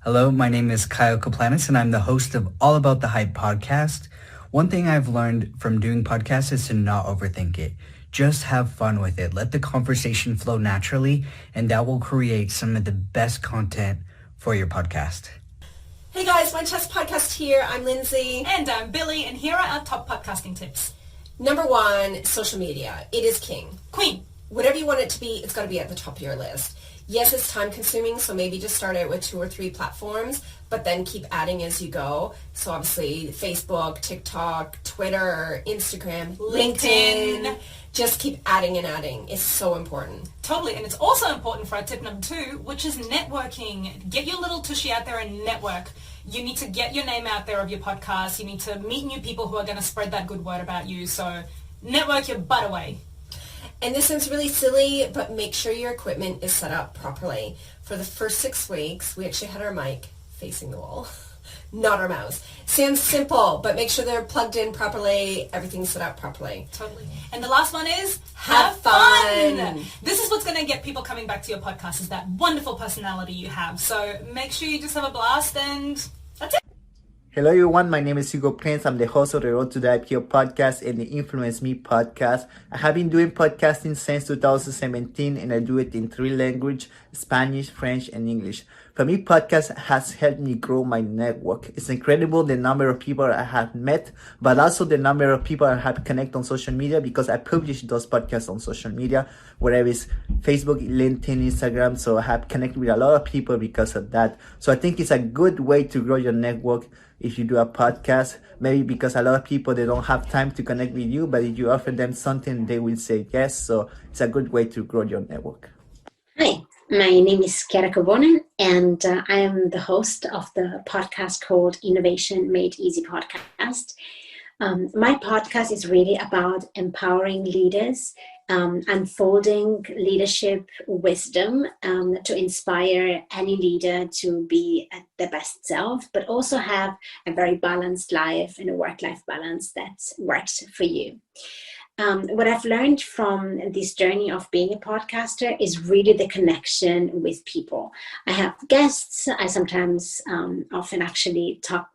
Hello, my name is Kyle Kaplanis, and I'm the host of All About the Hype podcast. One thing I've learned from doing podcasts is to not overthink it. Just have fun with it. Let the conversation flow naturally, and that will create some of the best content for your podcast. Hey guys, My Chess Podcast here. I'm Lindsay. And I'm Billy, and here are our top podcasting tips. Number one, social media. It is king. Queen. Whatever you want it to be, it's got to be at the top of your list. Yes, it's time consuming, so maybe just start out with 2 or 3 platforms, but then keep adding as you go. So obviously Facebook, TikTok, Twitter, Instagram, LinkedIn. Just keep adding and adding. It's so important. Totally, and it's also important for our tip number 2, which is networking. Get your little tushy out there and network. You need to get your name out there of your podcast. You need to meet new people who are going to spread that good word about you. So network your butt away. And this sounds really silly, but make sure your equipment is set up properly. For the first 6 weeks, we actually had our mic facing the wall, not our mouse. Sounds simple, but make sure they're plugged in properly, everything's set up properly. Totally. And the last one is have fun. This is what's going to get people coming back to your podcast, is that wonderful personality you have. So make sure you just have a blast, and that's it. Hello everyone, my name is Hugo Prince. I'm the host of the Road to the IPO podcast and the Influence Me podcast. I have been doing podcasting since 2017 and I do it in 3 languages, Spanish, French, and English. For me, podcast has helped me grow my network. It's incredible the number of people I have met, but also the number of people I have connected on social media because I publish those podcasts on social media, whether it's Facebook, LinkedIn, Instagram. So I have connected with a lot of people because of that. So I think it's a good way to grow your network if you do a podcast, maybe because a lot of people, they don't have time to connect with you, but if you offer them something, they will say yes. So it's a good way to grow your network. Hi, my name is Chiara Cobonen, and I am the host of the podcast called Innovation Made Easy Podcast. My podcast is really about empowering leaders, unfolding leadership wisdom to inspire any leader to be at their best self, but also have a very balanced life and a work-life balance that works for you. What I've learned from this journey of being a podcaster is really the connection with people. I have guests. I sometimes often actually talk,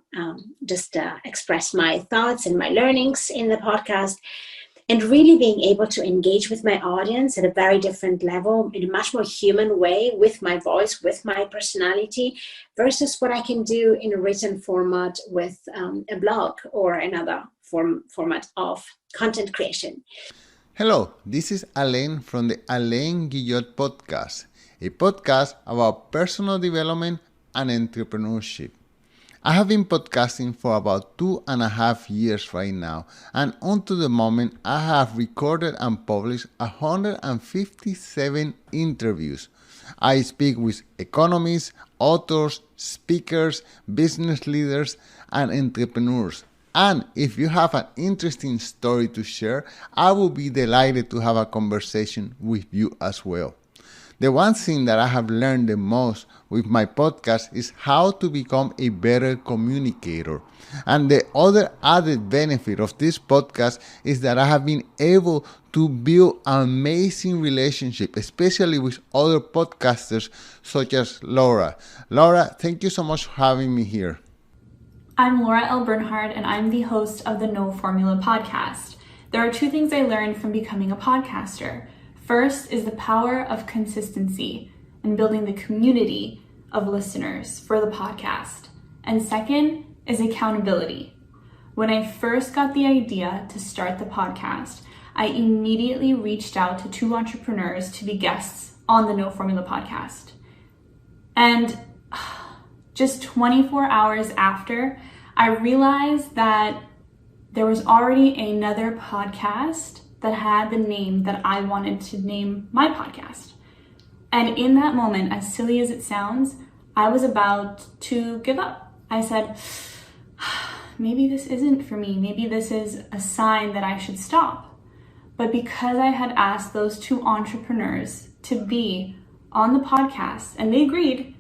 express my thoughts and my learnings in the podcast, and really being able to engage with my audience at a very different level, in a much more human way, with my voice, with my personality, versus what I can do in a written format with a blog or another format of content creation. Hello, this is Alain from the Alain Guillot podcast, a podcast about personal development and entrepreneurship. I have been podcasting for about 2.5 years right now, and unto the moment I have recorded and published 157 interviews. I speak with economists, authors, speakers, business leaders, and entrepreneurs. And if you have an interesting story to share, I will be delighted to have a conversation with you as well. The one thing that I have learned the most with my podcast is how to become a better communicator. And the other added benefit of this podcast is that I have been able to build an amazing relationship, especially with other podcasters such as Laura. Laura, thank you so much for having me here. I'm Laura L. Bernhard, and I'm the host of the No Formula podcast. There are 2 things I learned from becoming a podcaster. First is the power of consistency and building the community of listeners for the podcast. And second is accountability. When I first got the idea to start the podcast, I immediately reached out to 2 entrepreneurs to be guests on the No Formula podcast. And just 24 hours after, I realized that there was already another podcast that had the name that I wanted to name my podcast. And in that moment, as silly as it sounds, I was about to give up. I said, maybe this isn't for me. Maybe this is a sign that I should stop. But because I had asked those 2 entrepreneurs to be on the podcast, and they agreed,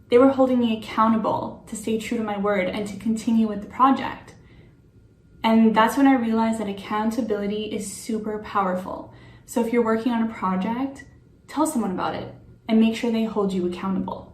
they were holding me accountable to stay true to my word and to continue with the project. And that's when I realized that accountability is super powerful. So if you're working on a project, tell someone about it and make sure they hold you accountable.